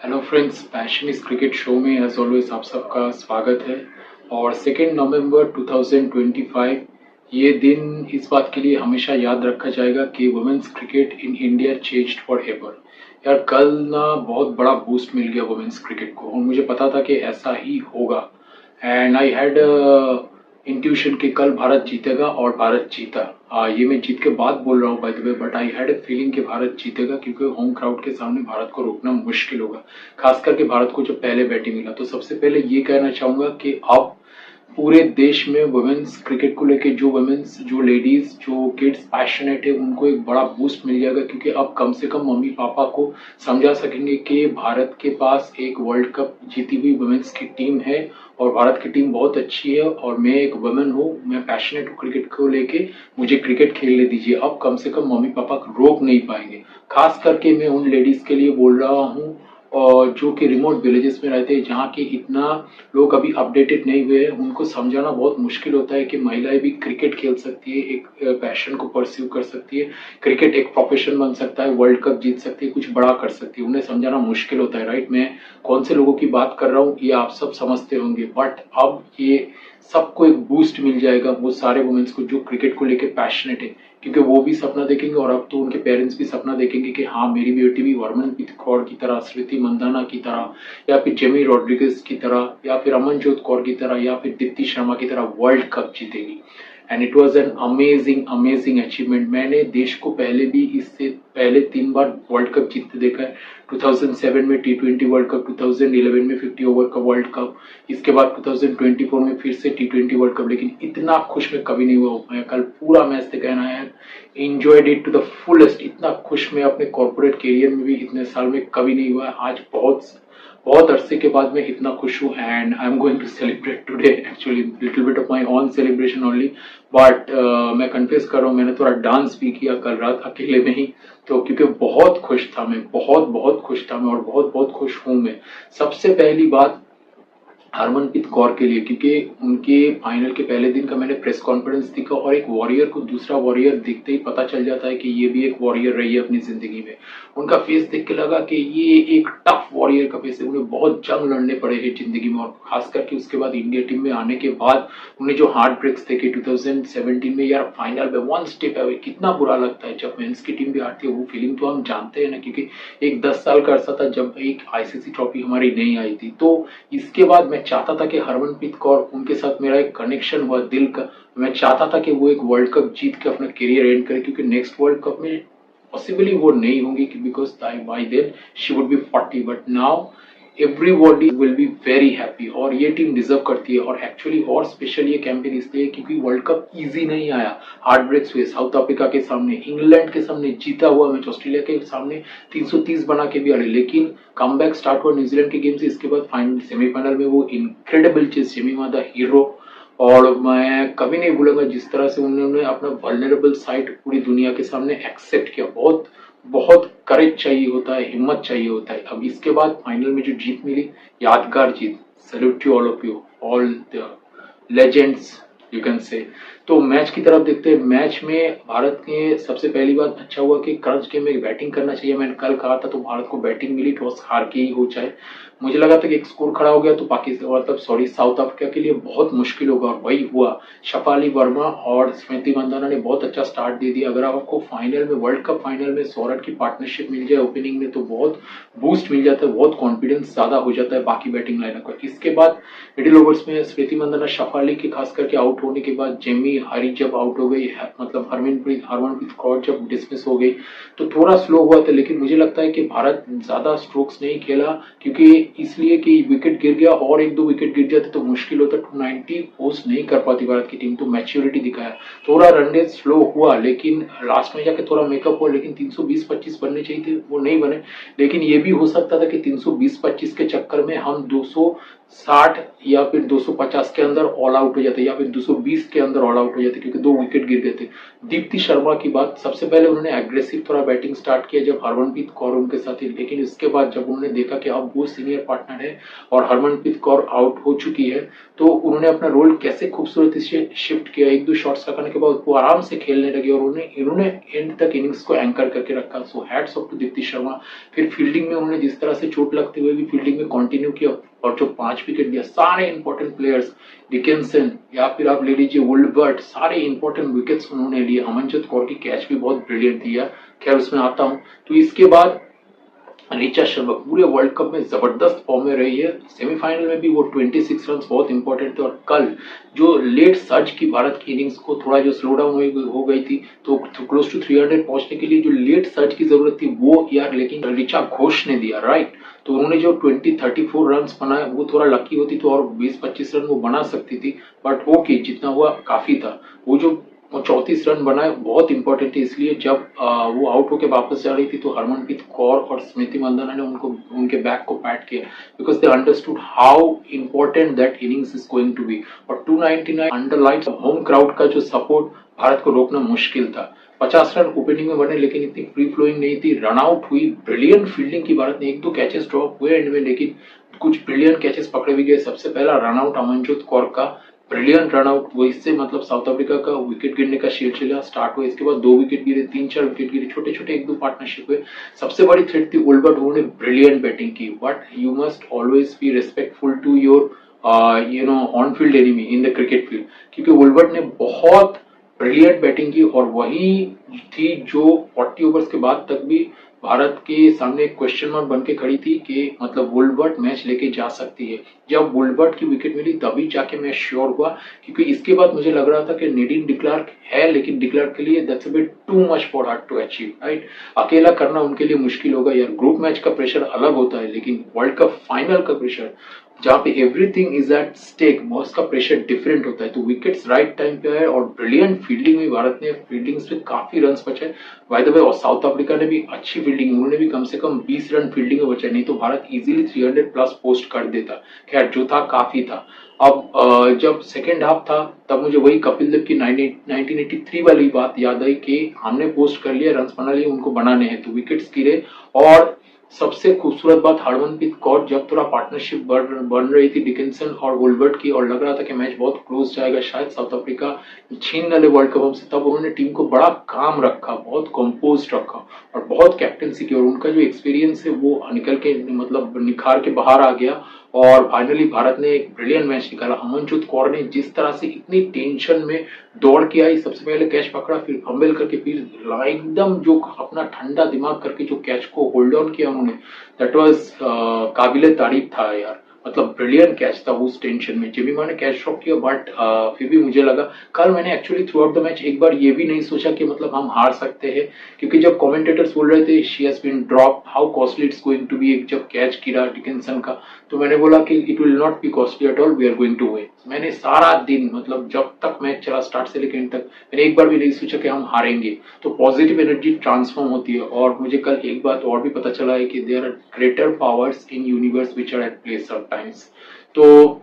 Hello friends, passion इस cricket show में as always आप सबका स्वागत है। और 2 नवंबर 2025 ये दिन इस बात के लिए हमेशा याद रखा जाएगा कि women's cricket in India changed forever. यार कल ना बहुत बड़ा बूस्ट मिल गया वुमेन्स क्रिकेट को और मुझे पता था कि ऐसा ही होगा। एंड आई हैड इंट्यूशन कि कल भारत जीतेगा और भारत जीता। ये मैं जीत के बाद बोल रहा हूँ by the way, but I had a feeling कि भारत जीतेगा क्योंकि होम क्राउड के सामने भारत को रोकना मुश्किल होगा, खास करके भारत को जब पहले बैटिंग मिला। तो सबसे पहले ये कहना चाहूंगा कि अब पूरे देश में वुमेन्स क्रिकेट को लेके जो लेडीज जो किड्स पैशनेट है उनको एक बड़ा बूस्ट मिल जाएगा, क्योंकि अब कम से कम मम्मी पापा को समझा सकेंगे कि भारत के पास एक वर्ल्ड कप जीती हुई वुमेन्स की टीम है और भारत की टीम बहुत अच्छी है और मैं एक वुमेन हूँ, मैं पैशनेट हूँ क्रिकेट को लेके, मुझे क्रिकेट खेलने दीजिए। अब कम से कम मम्मी पापा रोक नहीं पाएंगे। खास करके मैं उन लेडीज के लिए बोल रहा हूँ और जो कि रिमोट विलेजेस में रहते हैं, जहाँ की इतना लोग अभी अपडेटेड नहीं हुए हैं, उनको समझाना बहुत मुश्किल होता है कि महिलाएं भी क्रिकेट खेल सकती है, एक पैशन को परस्यू कर सकती है, क्रिकेट एक प्रोफेशन बन सकता है, वर्ल्ड कप जीत सकती है, कुछ बड़ा कर सकती है। उन्हें समझाना मुश्किल होता है, राइट। मैं कौन से लोगों की बात कर रहा हूँ ये आप सब समझते होंगे, बट अब ये सबको एक बूस्ट मिल जाएगा, वो सारे वुमेन्स को जो क्रिकेट को लेकर पैशनेट है, क्योंकि वो भी सपना देखेंगे और अब तो उनके पेरेंट्स भी सपना देखेंगे कि हाँ मेरी बेटी भी हरमनप्रीत कौर की तरह, स्मृति मंदाना की तरह, या फिर जेमी रॉड्रिगेज की तरह, या फिर अमनजोत कौर की तरह, या फिर दीप्ति शर्मा की तरह वर्ल्ड कप जीतेगी। And it was an amazing achievement. मैंने देश को पहले भी इससे पहले 3 बार वर्ल्ड कप जीतते देखा है। 2007 में T20 वर्ल्ड कप, 2011 में 50 ओवर का वर्ल्ड कप, इसके बाद 2024 में फिर से T20 वर्ल्ड कप, लेकिन इतना खुश मैं कभी नहीं हुआ। मैं कल पूरा मैच देखा है, enjoyed it to the fullest. इतना खुश मैं अपने कॉर्पोरेट करियर में भी इतने साल में कभी नहीं हुआ। आज बहुत बहुत अरसे के बाद मैं इतना खुश हूँ and I am going to celebrate today, actually little bit of my own celebration only. But मैं कन्फेस कर रहा हूँ, मैंने थोड़ा डांस भी किया कल रात अकेले में ही, तो क्योंकि बहुत खुश था मैं, बहुत खुश था मैं और बहुत खुश हूँ मैं। सबसे पहली बात हरमनप्रीत कौर के लिए, क्योंकि उनके फाइनल के पहले दिन का मैंने प्रेस कॉन्फ्रेंस देखा और एक वॉरियर को दूसरा वॉरियर दिखते ही पता चल जाता है कि ये भी एक वॉरियर रही है अपनी जिंदगी में। उनका फेस देख के लगा कि ये एक टफ वॉरियर का फेस है, उन्हें बहुत जंग लड़ने पड़े हैं जिंदगी में, और खास करके उसके बाद इंडिया टीम में आने के बाद उन्हें जो हार्ट ब्रेक्स देखे 2017 में, यार फाइनल में 1 स्टेप अवे, कितना बुरा लगता है जब मेंस की टीम भी हारती है। वो फीलिंग तो हम जानते हैं ना, क्योंकि एक 10 साल का अरसा था जब एक आईसीसी ट्रॉफी हमारी नहीं आई थी। तो इसके बाद मैं चाहता था कि हरमनप्रीत कौर, उनके साथ मेरा एक कनेक्शन हुआ दिल का, मैं चाहता था कि वो एक वर्ल्ड कप जीत के अपना करियर एंड करे, क्योंकि नेक्स्ट वर्ल्ड कप में पॉसिबली वो नहीं होंगी, because by then she would be 40, but now everybody will be very happy और ये टीम डिजर्व करती है। और एक्चुअली और स्पेशल ये कैंपेन इसलिए क्योंकि वर्ल्ड कप इजी नहीं आया, हार्ड ब्रेक्स हुए, साउथ अफ्रीका के सामने, इंग्लैंड के सामने जीता हुआ मैच, ऑस्ट्रेलिया के सामने 330 बना के भी हारे, लेकिन कमबैक स्टार्ट हुआ न्यूजीलैंड के गेम से। इसके बाद फाइनल सेमीफाइनल में वो इनक्रेडिबल चीज, जेमिमा द हीरो, और मैं कभी नहीं भूलूंगा जिस तरह से उन्होंने अपना वल्नरेबल साइड पूरी दुनिया के सामने एक्सेप्ट किया। बहुत बहुत करेज चाहिए होता है, हिम्मत चाहिए होता है। अब इसके बाद फाइनल में जो जीत मिली, यादगार जीत, salute to all of you, all the legends you can say. तो मैच की तरफ देखते हैं। मैच में भारत के सबसे पहली बात अच्छा हुआ कि क्रंच गेम में बैटिंग करना चाहिए, मैंने कल कहा था, तो भारत को बैटिंग मिली, टॉस हार के ही हो चाहे। मुझे लगा था कि एक स्कोर खड़ा हो गया तो पाकिस्तान, मतलब सॉरी, साउथ अफ्रीका के लिए बहुत मुश्किल होगा, और वही हुआ। शफाली वर्मा और स्मृति मंदाना ने बहुत अच्छा स्टार्ट दे दिया। अगर आपको फाइनल में, वर्ल्ड कप फाइनल में सौरभ की पार्टनरशिप मिल जाए ओपनिंग में, तो बहुत बूस्ट मिल जाता है, बहुत कॉन्फिडेंस ज्यादा हो जाता है बाकी बैटिंग लाइनअप का। इसके बाद मिडिल ओवर्स में स्मृति मंदाना, शफाली के खास करके आउट होने के बाद, जेमी हरी जब आउट हो गई, मतलब हरमनप्रीत कौर जब डिसमिस हो गई, तो थोड़ा स्लो हुआ था। लेकिन मुझे लगता है कि भारत ज्यादा स्ट्रोक्स नहीं खेला, क्योंकि इसलिए कि विकेट गिर गया, और 1-2 विकेट गिर जाते तो मुश्किल होता, 290 पोस्ट नहीं कर पाती भारत की टीम। तो मैच्योरिटी दिखाया, थोड़ा रनरेट स्लो हुआ, लेकिन लास्ट में जाके थोड़ा मेकअप हुआ, लेकिन 320-25 बनने चाहिए थे, वो नहीं बने। लेकिन ये भी हो सकता था कि 320-25 के चक्कर में हम 260 या फिर 250 के अंदर ऑल आउट हो जाते, या फिर 120 के अंदर ऑल आउट हो जाते क्योंकि 2 विकेट गिर गए थे। दीप्ति शर्मा की बात, सबसे पहले उन्होंने एग्रेसिव थोड़ा बैटिंग स्टार्ट किया जब हरमनप्रीत कौर उनके साथ थी, लेकिन इसके बाद जब उन्होंने देखा कि अब वो सीनियर पार्टनर है और हरमनप्रीत कौर आउट हो चुकी है, तो उन्होंने अपना रोल कैसे खूबसूरती से शिफ्ट किया। 1-2 शॉट्स लगाने के बाद वो आराम से खेलने लगे और इन्होंने एंड तक इनिंग्स को एंकर करके रखा। So hats off to Deepti Sharma. फिर फील्डिंग में उन्होंने जिस तरह से चोट लगते हुए भी फील्डिंग में कंटिन्यू किया और जो 5 विकेट दिया, सारे इंपॉर्टेंट प्लेयर्स, डिकिंसन या फिर आप ले लीजिए वुलवर्ट, सारे इंपॉर्टेंट विकेट्स उन्होंने लिए। अमनजोत कौर की कैच भी बहुत ब्रिलियंट थी यार, खैर उसमें आता हूं। तो इसके बाद ऋचा शर्मा पूरे वर्ल्ड कप में जबरदस्त फॉर्म में रही है। सेमीफाइनल में भी वो 26 रन बहुत इंपॉर्टेंट थे और कल जो लेट सर्ज की भारत की इनिंग्स को थोड़ा जो स्लो डाउन हो गई थी, तो क्लोज टू 300 पहुंचने के लिए जो लेट सर्ज की जरूरत थी वो यार लेकिन ऋचा घोष ने दिया, राइट। तो उन्होंने जो 34 रन बनाए, वो थोड़ा लकी होती तो और 20-25 रन वो बना सकती थी, बट ओके जितना हुआ काफी था। वो जो 34 रन बनाए बहुत इंपॉर्टेंट थी, इसलिए जब वो आउट होकर वापस जा रही थी तो हरमनप्रीत कौर और स्मृति मंदाना ने उनको उनके बैक को पैट किया because they understood how important that innings is going to be. और 299 अंडर लाइट्स होम क्राउड का जो सपोर्ट, भारत को रोकना मुश्किल था। 50 रन ओपनिंग में बने लेकिन इतनी फ्री फ्लोइंग नहीं थी, रन आउट हुई, ब्रिलियंट फील्डिंग की भारत ने, 1-2 कैचेस ड्रॉप हुए एंड में, लेकिन कुछ ब्रिलियंट कैचेस पकड़े भी गए। सबसे पहला रन आउट अमनजोत कौर का, ब्रिलियंट रन आउट, वो इससे मतलब साउथ अफ्रीका का विकेट गिरने का सिलसिला स्टार्ट हुआ। इसके बाद 2 विकेट गिरे, 3-4 विकेट गिरे, छोटे छोटे 1-2 पार्टनरशिप हुए। सबसे बड़ी थ्रेट थी वुलवर्ट, उन्होंने ब्रिलियंट बैटिंग की, but you must always be respectful to your on field enemy in the cricket field, क्योंकि वुलवर्ट ने बहुत ब्रिलियंट बैटिंग की और वही थी जो 40 ओवर्स के बाद तक भी भारत के सामने एक क्वेश्चन मार्क बन के खड़ी थी कि मतलब वुलवर्ट मैच लेके जा सकती है। जब वुलवर्ट की विकेट मिली तभी जाके मैं श्योर हुआ, क्योंकि इसके बाद मुझे लग रहा था कि नेडिन डिक्लार्क है, लेकिन डिक्लार्क के लिए that's a bit too much for her to achieve, right. अकेला करना उनके लिए मुश्किल होगा यार। ग्रुप मैच का प्रेशर अलग होता है, लेकिन वर्ल्ड कप फाइनल का प्रेशर जहाँ पे एवरीथिंग इज एट स्टेक, उसका प्रेशर डिफरेंट होता है। तो विकेट्स राइट टाइम पे आए और ब्रिलियंट फील्डिंग में भारत ने फील्डिंग्स पे काफी रन बचाए। बाय द वे और साउथ अफ्रीका ने भी अच्छी फील्डिंग, उन्होंने भी कम से कम 20 रन फील्डिंग में बचाए, नहीं तो भारत इजीली 300 प्लस पोस्ट कर देता। खैर जो था काफी था। अब जब सेकेंड हाफ था तब मुझे वही कपिल देव की 1983 वाली बात याद आई कि हमने पोस्ट कर लिया, रन बना लिए, उनको बनाने हैं, तो विकेट्स गिरे। और सबसे खूबसूरत बात, हरमनप्रीत कौर जब थोड़ा पार्टनरशिप बन रही थी डिकिंसन और वुलवर्ट की और लग रहा था कि मैच बहुत क्लोज जाएगा, शायद साउथ अफ्रीका छीन न ले वर्ल्ड कप हमसे, तब उन्होंने टीम को बड़ा काम रखा, बहुत कंपोज रखा और बहुत कैप्टनसी की, और उनका जो एक्सपीरियंस है वो निकल के मतलब निखार के बाहर आ गया और फाइनली भारत ने एक ब्रिलियंट मैच निकाला। अमनजोत कौर ने जिस तरह से इतनी टेंशन में दौड़ के आई, सबसे पहले कैच पकड़ा, फिर फंबल करके, फिर एकदम जो अपना ठंडा दिमाग करके जो कैच को होल्ड ऑन किया उन्होंने, दैट वाज काबिले तारीफ था यार। मतलब ब्रिलियंट कैच था उस टेंशन में। जेमिमा ने कैच ड्रॉप किया, बट फिर भी मुझे लगा, कल मैंने actually through out the match एक बार ये भी नहीं सोचा कि मतलब हम हार सकते हैं, क्योंकि जब कमेंटेटर्स बोल रहे थे she has been drop, how costly it's going to be, जब कैच गिरा डिकिंसन का, तो मैंने बोला कि it will not be costly at all, we are going to win. मैंने सारा दिन मतलब जब तक मैच चला स्टार्ट से लेकर एंड तक, मैंने एक बार भी नहीं सोचा कि हम हारेंगे। तो पॉजिटिव एनर्जी ट्रांसफॉर्म होती है। और मुझे कल एक बात और भी पता चला है कि there are greater powers in universe which are at play sometimes. तो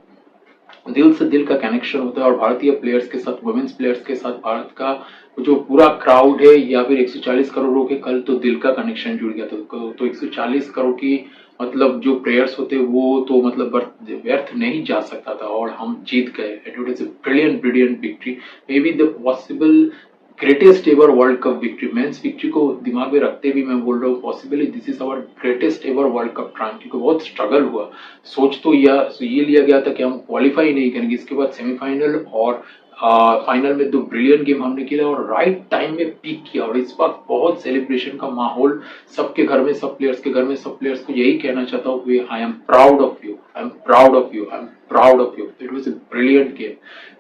दिल से दिल का कनेक्शन होता है और भारतीय प्लेयर्स के साथ, वुमेन्स प्लेयर्स के साथ भारत का जो पूरा क्राउड है या फिर 140 करोड़ के कल तो दिल का कनेक्शन जुड़ गया। तो 140 करोड़ की मतलब जो प्लेयर्स होते वो तो मतलब व्यर्थ नहीं जा सकता था और हम जीत गए। It was a brilliant victory, maybe the possible greatest ever world cup victory. Men's victory को दिमाग में रखते भी मैं बोल रहा हूँ, possibly this is our greatest ever world cup trance, क्योंकि बहुत स्ट्रगल हुआ। सोच तो ये लिया गया था कि हम क्वालिफाई नहीं करेंगे, इसके बाद सेमीफाइनल और फाइनल में 2 ब्रिलियंट गेम हमने खेला और राइट टाइम में पीक किया। और इस बात बहुत सेलिब्रेशन का माहौल सबके घर में, सब प्लेयर्स के घर में, सब प्लेयर्स को यही कहना चाहता हूँ, I am proud of you, I am proud of you, I am proud of you. It was a brilliant game,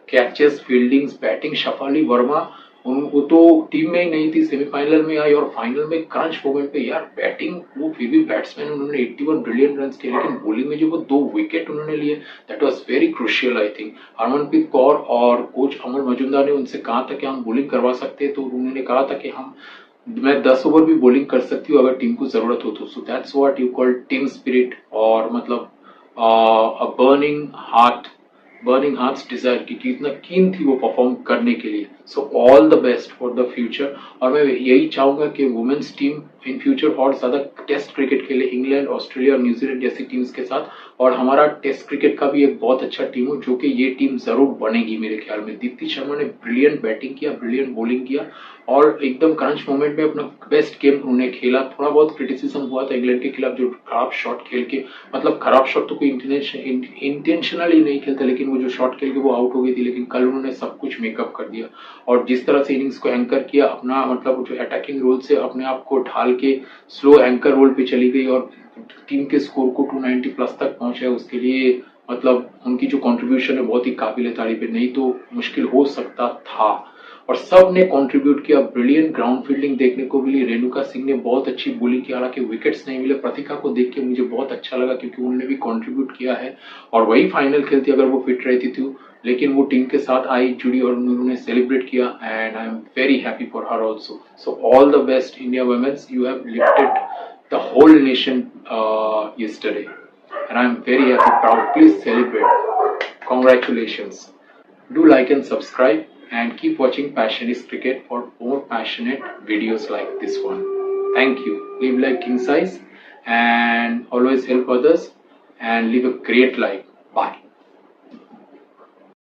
catches, fieldings, batting, Shafali Verma वो तो टीम में ही नहीं थी, सेमीफाइनल में आई और फाइनल में क्रंच मोमेंट पे यार बैटिंग, वो फिर भी बैट्समैन, उन्होंने 81 ब्रिलियंट रन किए, लेकिन बॉलिंग में जो वो 2 विकेट उन्होंने लिए, that was very crucial. I think Harmanpreet Kaur और कोच अमर मजूमदार ने उनसे कहा था कि हम बॉलिंग करवा सकते हैं, तो उन्होंने कहा था कि मैं 10 ओवर भी बॉलिंग कर सकती हूँ अगर टीम को जरूरत हो तो। So that's what you call team spirit, और मतलब a burning heart burning hearts desire की, कि इतना कीन थी वो परफॉर्म करने के लिए. सो all the best for the future. और मैं यही चाहूंगा कि वुमेन्स टीम इन फ्यूचर और ज्यादा टेस्ट क्रिकेट खेले इंग्लैंड, ऑस्ट्रेलिया और न्यूजीलैंड जैसी टीम्स के साथ. और हमारा टेस्ट क्रिकेट का भी एक बहुत अच्छा टीम हो, जो कि ये टीम जरूर बनेगी मेरे ख्याल में. दीप्ति शर्मा ने ब्रिलियंट बैटिंग किया, ब्रिलियंट बॉलिंग किया और एकदम क्रंच मोमेंट में अपना बेस्ट गेम उन्होंने खेला. थोड़ा बहुत क्रिटिसिज्म हुआ था इंग्लैंड के खिलाफ, जो खराब शॉट खेल के, मतलब खराब शॉट तो कोई इंटेंशनली नहीं खेलता, लेकिन वो जो शॉट खेल के वो आउट हो गई थी. लेकिन कल उन्होंने सब कुछ मेकअप कर दिया और जिस तरह से इनिंग्स को एंकर किया, अपना मतलब जो अटैकिंग रोल से अपने आप को ढाल के स्लो एंकर रोल पे चली गई और टीम के स्कोर को 290 प्लस तक पहुंचे. उसके लिए मतलब उनकी जो कंट्रीब्यूशन है बहुत ही काबिल तारीफ है, नहीं तो मुश्किल हो सकता था. और सब ने कंट्रीब्यूट किया. ब्रिलियंट ग्राउंड फील्डिंग देखने को मिली. रेणुका सिंह ने बहुत अच्छी बॉलिंग की, हालांकि विकेट्स नहीं मिले. प्रतिका को देख के मुझे बहुत अच्छा लगा क्योंकि उन्होंने भी कंट्रीब्यूट किया है और वही फाइनल खेलती अगर वो फिट रहती थी. लेकिन वो टीम के साथ आई, जुड़ी और उन्होंने सेलिब्रेट किया and I am very happy for her also. So all the best India women's, you have lifted the whole nation yesterday and I am very happy, proud. Please celebrate. Congratulations. Do like and subscribe and keep watching Passion is Cricket for more passionate videos like this one. Thank you. Live like king size and always help others and live a great life. Bye.